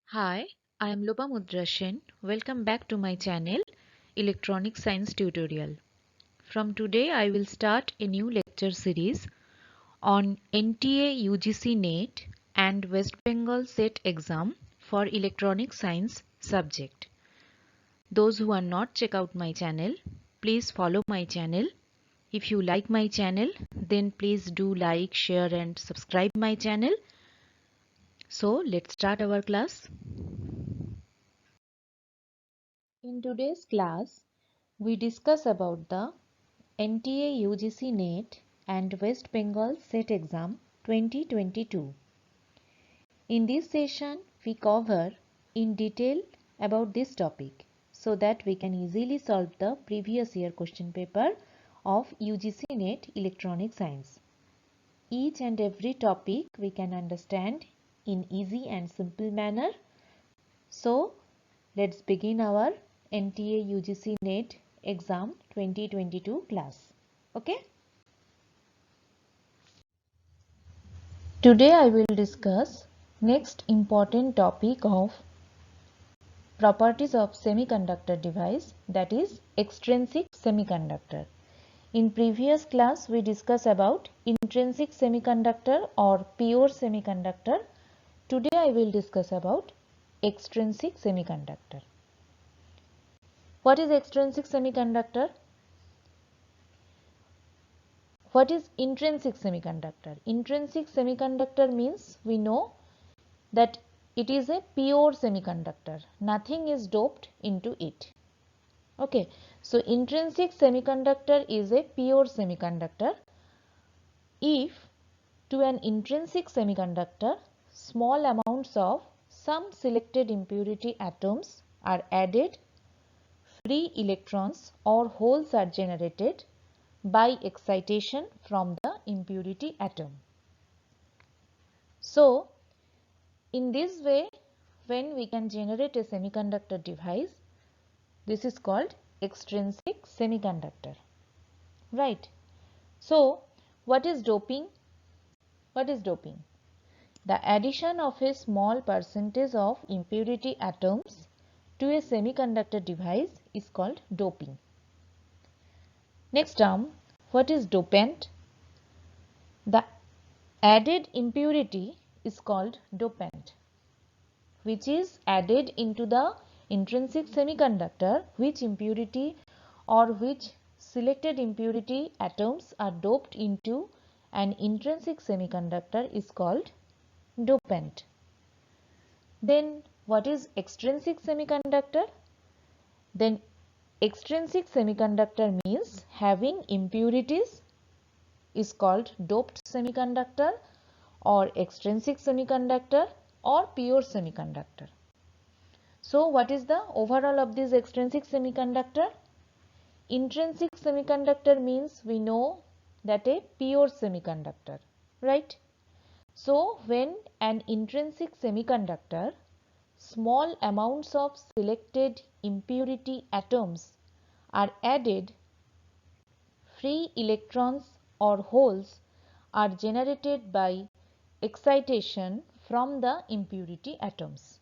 Hi, I am Lopamudra Sen. Welcome back to my channel Electronic Science Tutorial. From today I will start a new lecture series on NTA UGC NET and West Bengal SET exam for Electronic Science subject. Those who are not check out my channel, please follow my channel. If you like my channel, then please do like, share and subscribe my channel. So let's start our class. In today's class, we discuss about the NTA UGC NET and West Bengal SET exam 2022. In this session, we cover in detail about this topic so that we can easily solve the previous year question paper of UGC NET Electronic Science. Each and every topic we can understand in easy and simple manner. So, let's begin our NTA UGC NET exam 2022 class. Okay. Today I will discuss next important topic of properties of semiconductor device, that is extrinsic semiconductor. In previous class we discussed about intrinsic semiconductor or pure semiconductor. Today I will discuss about extrinsic semiconductor. What is extrinsic semiconductor? What is intrinsic semiconductor? Intrinsic semiconductor means we know that it is a pure semiconductor. Nothing is doped into it. Okay. So, intrinsic semiconductor is a pure semiconductor. If to an intrinsic semiconductor, small amounts of some selected impurity atoms are added, free electrons or holes are generated by excitation from the impurity atom. So, in this way, when we can generate a semiconductor device, this is called extrinsic semiconductor, right? So, what is doping? What is doping? The addition of a small percentage of impurity atoms to a semiconductor device is called doping. Next term, what is dopant? The added impurity is called dopant, which is added into the intrinsic semiconductor, which impurity or which selected impurity atoms are doped into an intrinsic semiconductor is called dopant. Then what is extrinsic semiconductor? Then extrinsic semiconductor means having impurities is called doped semiconductor or extrinsic semiconductor or pure semiconductor. So, what is the overall of this extrinsic semiconductor? Intrinsic semiconductor means we know that a pure semiconductor, right? So, when an intrinsic semiconductor, small amounts of selected impurity atoms are added, free electrons or holes are generated by excitation from the impurity atoms.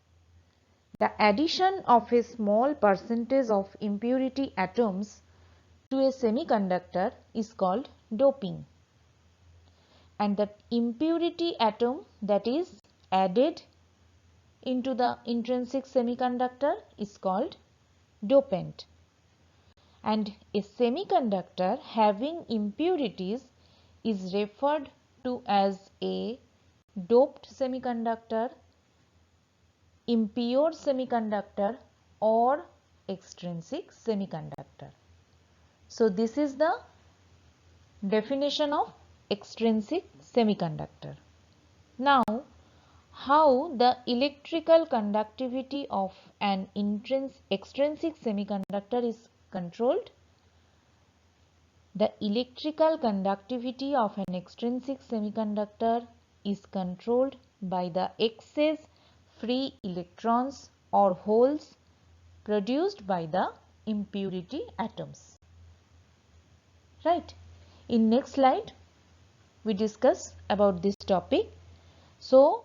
The addition of a small percentage of impurity atoms to a semiconductor is called doping, and the impurity atom that is added into the intrinsic semiconductor is called dopant. And a semiconductor having impurities is referred to as a doped semiconductor, impure semiconductor or extrinsic semiconductor. So, this is the definition of extrinsic semiconductor. Now, how the electrical conductivity of an extrinsic semiconductor is controlled? The electrical conductivity of an extrinsic semiconductor is controlled by the excess free electrons or holes produced by the impurity atoms. Right. In next slide, we discuss about this topic. So,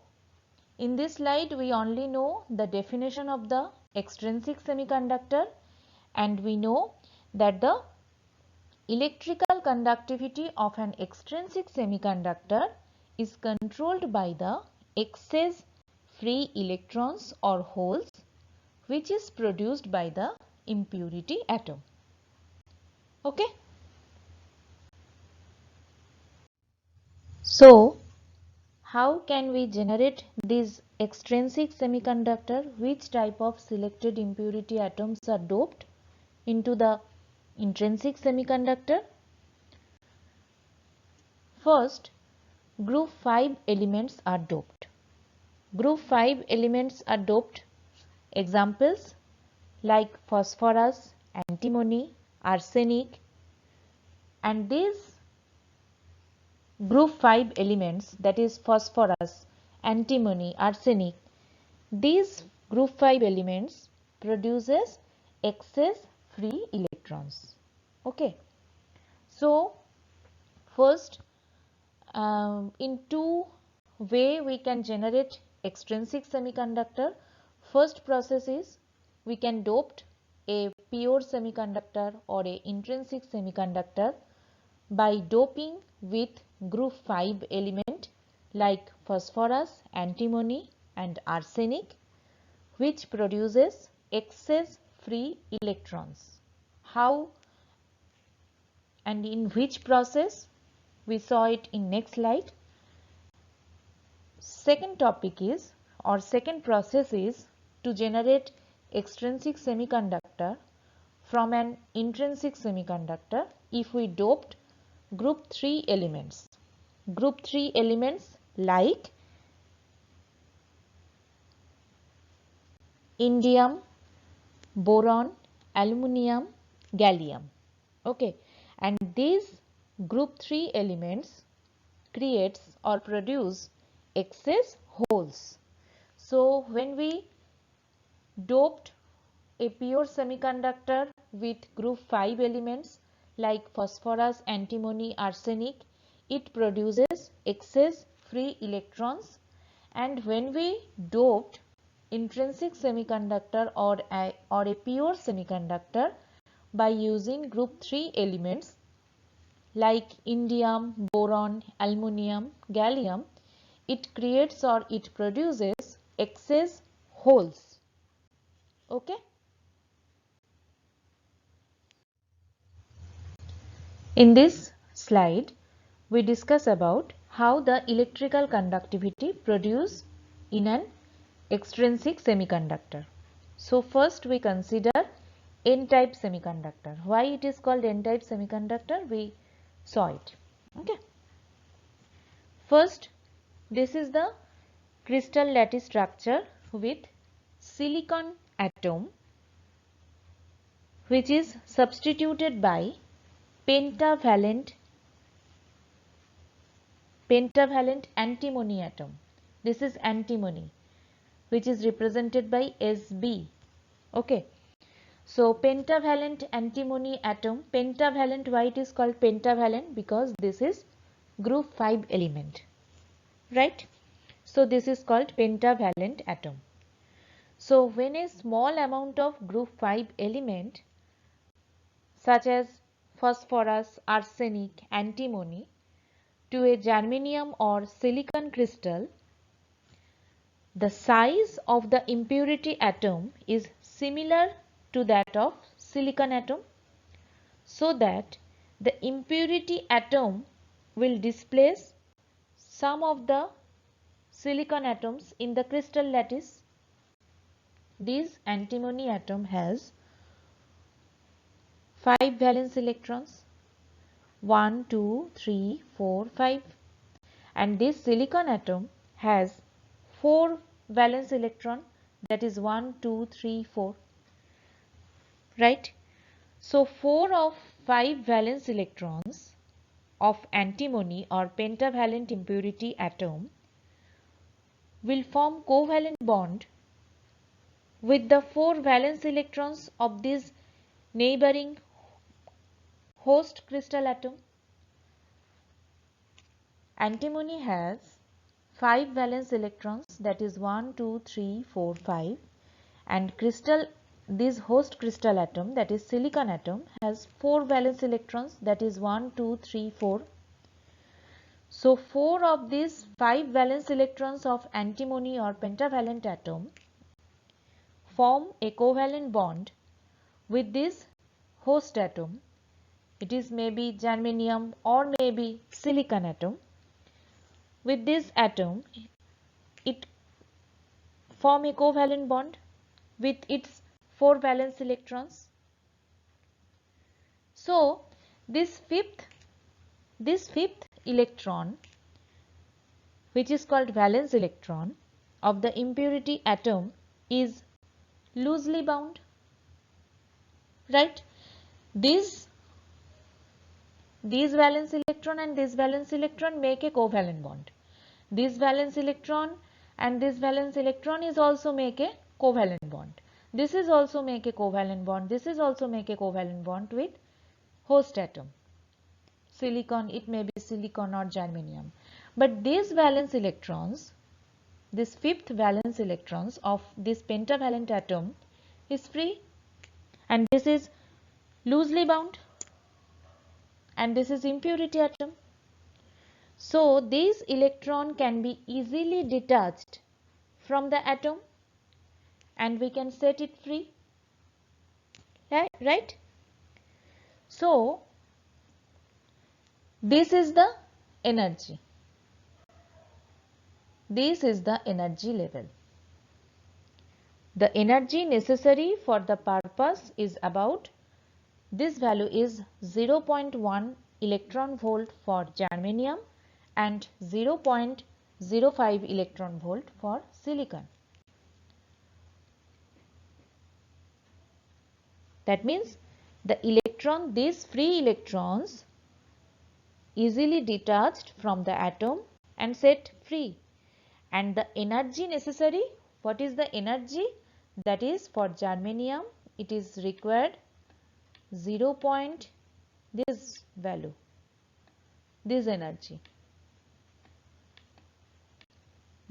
In this slide, we only know the definition of the extrinsic semiconductor, and we know that the electrical conductivity of an extrinsic semiconductor is controlled by the excess free electrons or holes which is produced by the impurity atom. Okay. So, how can we generate this extrinsic semiconductor? Which type of selected impurity atoms are doped into the intrinsic semiconductor? First, group 5 elements are doped. Group 5 elements are doped. Examples like phosphorus, antimony, arsenic, and these group 5 elements, that is phosphorus, antimony, arsenic, these group 5 elements produces excess free electrons. Okay. So, first in two way we can generate extrinsic semiconductor. First process is we can dope a pure semiconductor or a intrinsic semiconductor by doping with group 5 element like phosphorus, antimony and arsenic, which produces excess free electrons. How and in which process? We saw it in next slide. Second topic is, or second process is, to generate extrinsic semiconductor from an intrinsic semiconductor if we doped group 3 elements. Group 3 elements like indium, boron, aluminium, gallium. Okay, and these group 3 elements creates or produce excess holes. So, when we doped a pure semiconductor with group 5 elements like phosphorus, antimony, arsenic, it produces excess free electrons, and when we doped intrinsic semiconductor or a pure semiconductor by using group 3 elements like indium, boron, aluminium, gallium, it creates or it produces excess holes. Okay. In this slide, we discuss about how the electrical conductivity produced in an extrinsic semiconductor. So, first we consider N-type semiconductor. Why it is called N-type semiconductor? We saw it. Okay. First, this is the crystal lattice structure with silicon atom which is substituted by pentavalent antimony atom. This is antimony which is represented by Sb. Okay. So, pentavalent antimony atom, pentavalent, why it is called pentavalent? Because this is group 5 element, right? So, this is called pentavalent atom. So, when a small amount of group 5 element such as phosphorus, arsenic, antimony to a germanium or silicon crystal, the size of the impurity atom is similar to that of silicon atom, so that the impurity atom will displace some of the silicon atoms in the crystal lattice. This antimony atom has 5 valence electrons, 1, 2, 3, 4, 5, and this silicon atom has 4 valence electron, that is 1, 2, 3, 4, right? So, 4 of 5 valence electrons of antimony or pentavalent impurity atom will form covalent bond with the 4 valence electrons of this neighboring host crystal atom. Antimony has 5 valence electrons, that is 1, 2, 3, 4, 5, and this host crystal atom, that is silicon atom, has 4 valence electrons, that is 1, 2, 3, 4. So 4 of these 5 valence electrons of antimony or pentavalent atom form a covalent bond with this host atom. It is maybe germanium or maybe silicon atom. With this atom, it form a covalent bond with its 4 valence electrons. So this fifth electron, which is called valence electron of the impurity atom, is loosely bound, right? These valence electron and this valence electron make a covalent bond. This valence electron and this valence electron is also make a covalent bond. This is also make a covalent bond. This is also make a covalent bond with host atom. Silicon, it may be silicon or germanium. But these valence electrons, this fifth valence electrons of this pentavalent atom is free, and this is loosely bound, and this is impurity atom. So this electron can be easily detached from the atom and we can set it free, right? So this is the energy. This is the energy level. The energy necessary for the purpose is about, this value is 0.1 electron volt for germanium and 0.05 electron volt for silicon. That means the electron, these free electrons easily detached from the atom and set free. And the energy necessary, what is the energy? That is for germanium, it is required 0. This value, this energy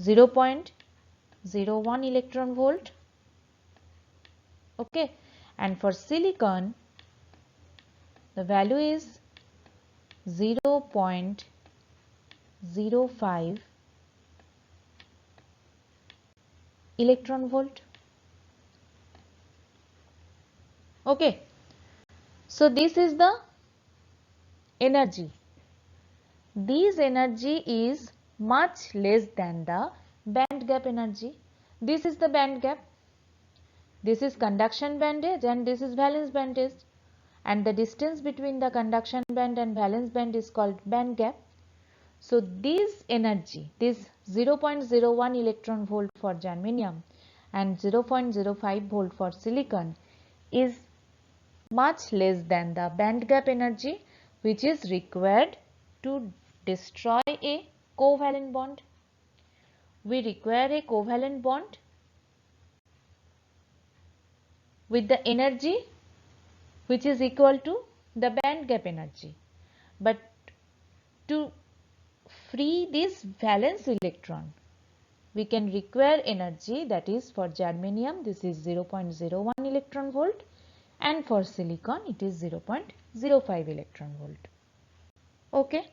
0.01 electron volt. Okay, and for silicon the value is 0.05 electron volt. Okay, so this is the energy. This energy is much less than the band gap energy. This is the band gap. This is conduction bandage and this is valence bandage, and the distance between the conduction band and valence band is called band gap. So this energy, this 0.01 electron volt for germanium and 0.05 volt for silicon, is much less than the band gap energy which is required to destroy a covalent bond. We require a covalent bond with the energy which is equal to the band gap energy. But to free this valence electron, we can require energy, that is for germanium this is 0.01 electron volt and for silicon it is 0.05 electron volt. Okay.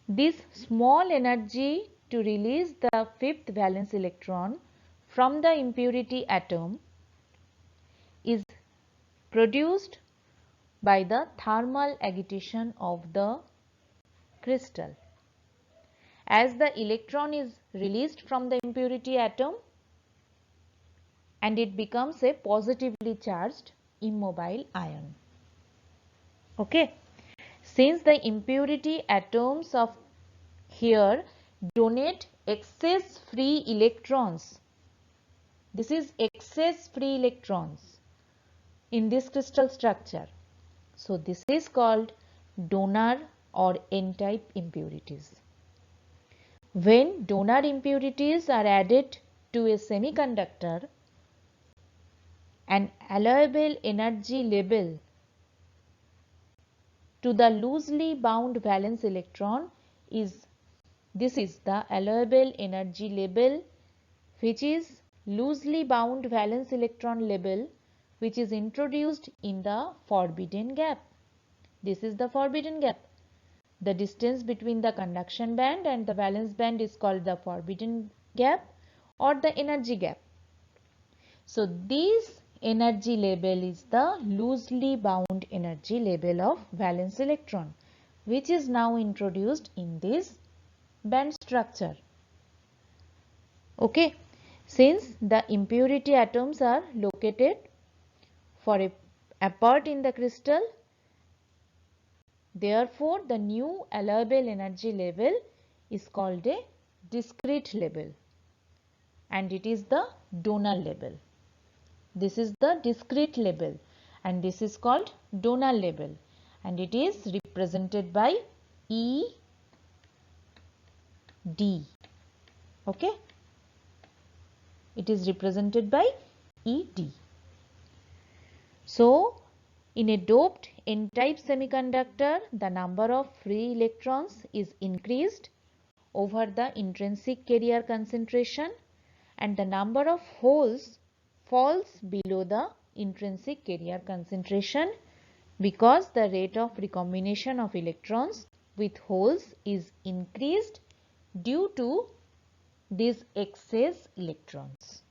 This small energy to release the fifth valence electron from the impurity atom is produced by the thermal agitation of the crystal. As the electron is released from the impurity atom and it becomes a positively charged immobile ion. Okay. Since the impurity atoms of here donate excess free electrons, this is excess free electrons in this crystal structure. So this is called donor or N-type impurities. When donor impurities are added to a semiconductor, an allowable energy level to the loosely bound valence electron is This is the allowable energy level, which is loosely bound valence electron level, which is introduced in the forbidden gap. This is the forbidden gap. The distance between the conduction band and the valence band is called the forbidden gap or the energy gap. So this energy level is the loosely bound energy level of valence electron, which is now introduced in this band structure. Okay, since the impurity atoms are located apart in the crystal, therefore the new allowable energy level is called a discrete level, and it is the donor level. This is the discrete level and this is called donor level, and it is represented by ED. Okay, it is represented by ED. So in a doped n-type semiconductor, the number of free electrons is increased over the intrinsic carrier concentration, and the number of holes falls below the intrinsic carrier concentration, because the rate of recombination of electrons with holes is increased due to these excess electrons.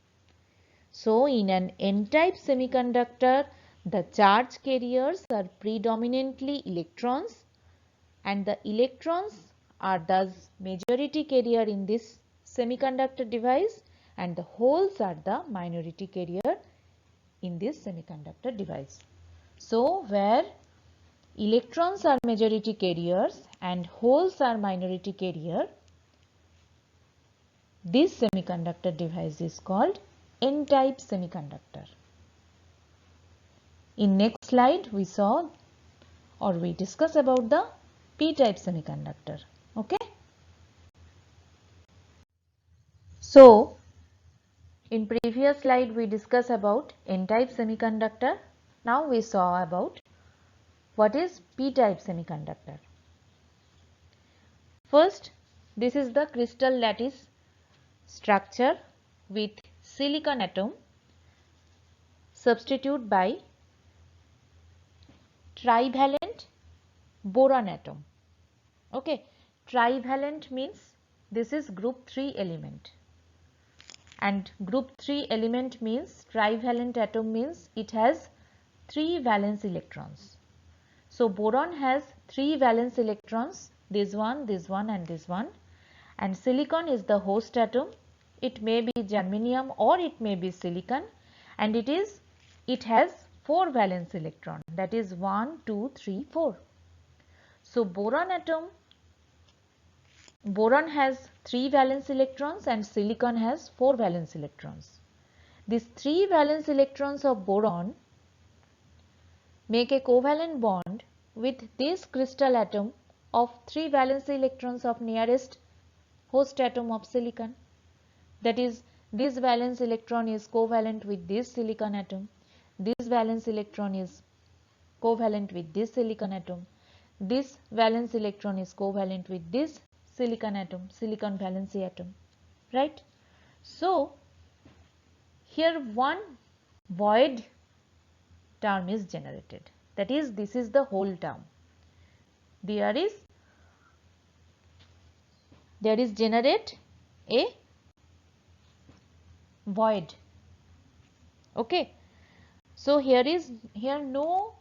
So in an n-type semiconductor, the charge carriers are predominantly electrons, and the electrons are thus majority carrier in this semiconductor device, and the holes are the minority carrier in this semiconductor device. So where electrons are majority carriers and holes are minority carrier, this semiconductor device is called n-type semiconductor. In next slide we saw or we discuss about the p-type semiconductor. Okay. So in previous slide we discussed about n-type semiconductor. Now we saw about what is p-type semiconductor. First, this is the crystal lattice structure with silicon atom substituted by trivalent boron atom. Okay, trivalent means this is group 3 element, and group 3 element means trivalent atom means it has 3 valence electrons. So boron has 3 valence electrons, this one and this one, and silicon is the host atom. It may be germanium or it may be silicon, and it has 4 valence electron, that is 1, 2, 3, 4. So boron has 3 valence electrons and silicon has 4 valence electrons. These 3 valence electrons of boron make a covalent bond with this crystal atom of 3 valence electrons of nearest host atom of silicon. That is, this valence electron is covalent with this silicon atom. This valence electron is covalent with this silicon atom. This valence electron is covalent with this silicon atom, silicon valency atom, right? So here one void term is generated, that is, this is the whole term. There is generate a void. Okay, so here no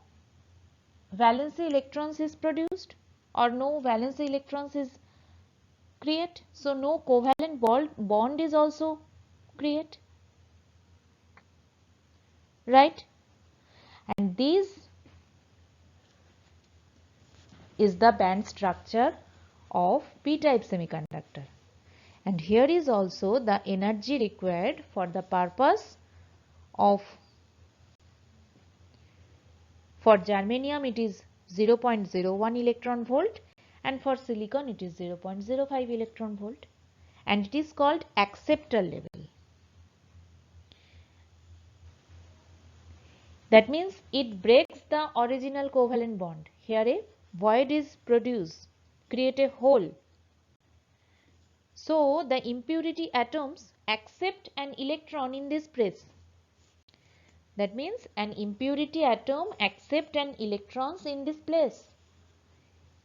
valency electrons is produced or no valency electrons is create, so no covalent bond is also create, right? And this is the band structure of p-type semiconductor, and here is also the energy required for the purpose of, for germanium it is 0.01 electron volt and for silicon it is 0.05 electron volt, and it is called acceptor level. That means it breaks the original covalent bond. Here a void is produced, create a hole. So the impurity atoms accept an electron in this place. That means an impurity atom accept an electrons in this place.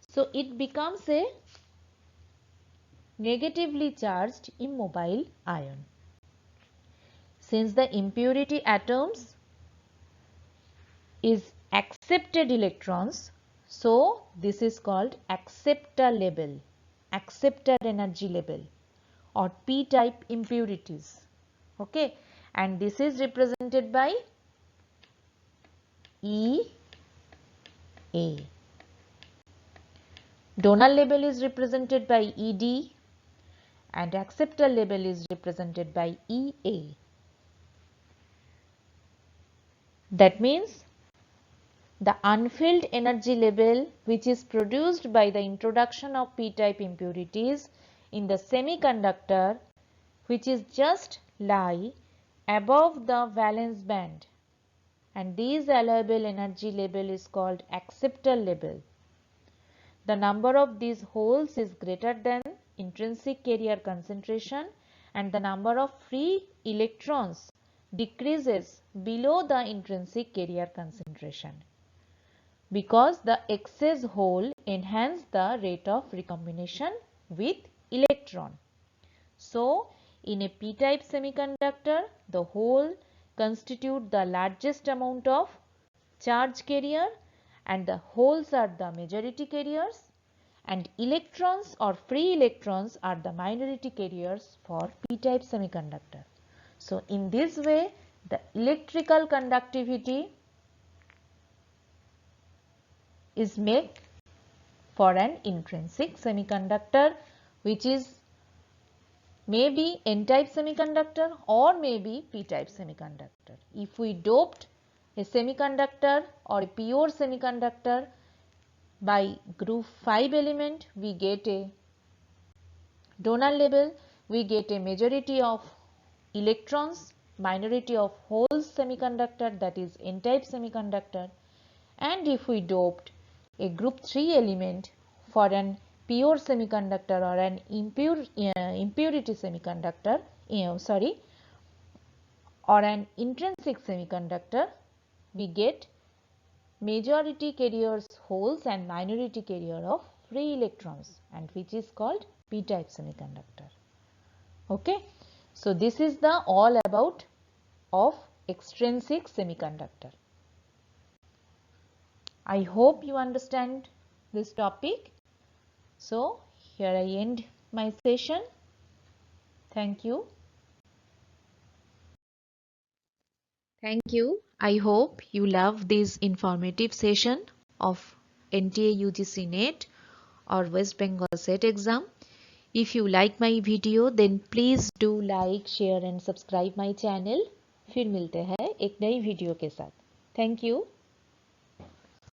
So it becomes a negatively charged immobile ion. Since the impurity atoms is accepted electrons, so this is called acceptor level, acceptor energy level, or p-type impurities. Okay, and this is represented by EA. Donor level is represented by ED and acceptor level is represented by EA. That means the unfilled energy level which is produced by the introduction of p-type impurities in the semiconductor, which is just lie above the valence band, and this allowable energy level is called acceptor level. The number of these holes is greater than intrinsic carrier concentration, and the number of free electrons decreases below the intrinsic carrier concentration, because the excess hole enhance the rate of recombination with electron. So, in a p-type semiconductor, the hole constitute the largest amount of charge carrier, and the holes are the majority carriers, and electrons or free electrons are the minority carriers for p-type semiconductor. So, in this way, the electrical conductivity is made for an intrinsic semiconductor, which is maybe n-type semiconductor or maybe p-type semiconductor. If we doped a semiconductor or a pure semiconductor by group 5 element, we get a donor level, we get a majority of electrons, minority of holes semiconductor, that is n-type semiconductor. And if we doped a group 3 element for an pure semiconductor or an impurity semiconductor, or an intrinsic semiconductor, we get majority carriers holes and minority carrier of free electrons, and which is called p-type semiconductor. Okay, so this is the all about of extrinsic semiconductor. I hope you understand this topic. So here I end my session. Thank you. Thank you. I hope you love this informative session of NTA UGC NET or West Bengal SET exam. If you like my video, then please do like, share and subscribe my channel. फिर मिलते हैं एक नई video के साथ. Thank you.